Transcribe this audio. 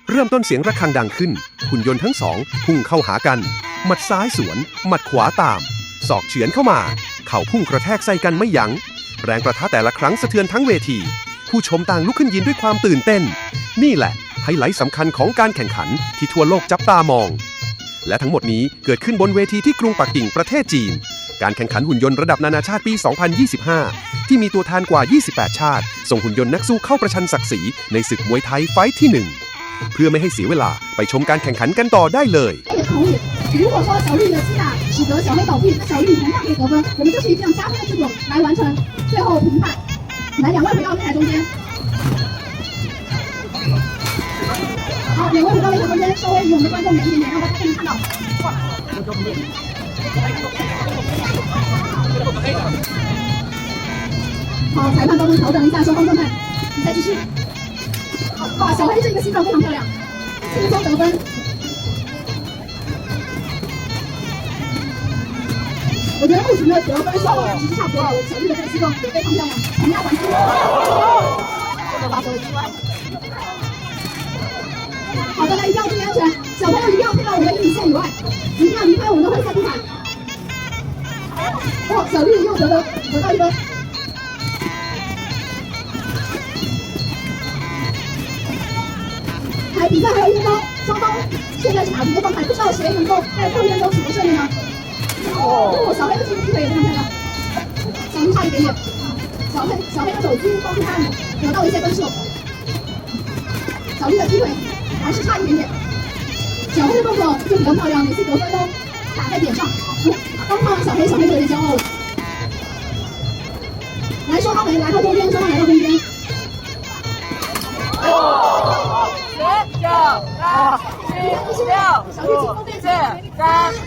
เริ่มต้นเสียงระฆังดังขึ้นหุ่นยนต์ทั้งสองพุ่งเข้าหากันหมัดซ้ายสวนหมัดขวาตามศอกเฉือนเข้ามาเข่าพุ่งกระแทกใส่กันไม่ยั้งแรงประทะแต่ละครั้งสะเทือนทั้งเวทีผู้ชมต่างลุกขึ้นยืนด้วยความตื่นเต้นนี่แหละไฮไลท์สำคัญของการแข่งขันที่ทั่วโลกจับตามองและทั้งหมดนี้เกิดขึ้นบนเวทีที่กรุงปักกิ่งประเทศจีนการแข่งขันหุ่นยนต์ระดับนานาชาติปี 2025 ที่มีตัวแทนกว่า 28 ชาติส่งหุ่นยนต์นักสู้เข้าประชันศักดิ์ศรีในศึกมวยไทยไฟท์ที่ 1 เพื่อไม่ให้เสียเวลาไปชมการแข่งขันกันต่อได้เลย如果说小绿的击打使得小黑倒闭，那小绿同样可以得分。我们就是以这样加分的制度来完成最后评判。来，两位回到擂台中间。好，两位回到擂台中间，稍微离我们的观众远一点点，让大家都能看到。好，裁判帮忙调整一下双方状态，比赛继续。哇，小黑这个形状非常漂亮，轻松得分。我觉得目前的得分稍微其实差不多了，我小绿的这个形状也非常漂亮，评价完成。好，大家一定要注意安全，小朋友一定要配到我们的1米线以外，一定要离开我们的灰色地毯。哦，小绿又得到1分。比赛还有1分钟，双方现在是打平的状态，不知道谁能够在后面中取得胜利呢？哦，小黑的这个踢腿也非常漂亮，小绿差一点点，小黑的走姿帮助他得到了一些分数，小绿的踢腿还是差一点点，小黑的动作就比较漂亮，每次得分都打在点上，刚看完小黑就有点骄傲了。来，双方来到中间，双方来到中间。9、8、7、6、5、4、3。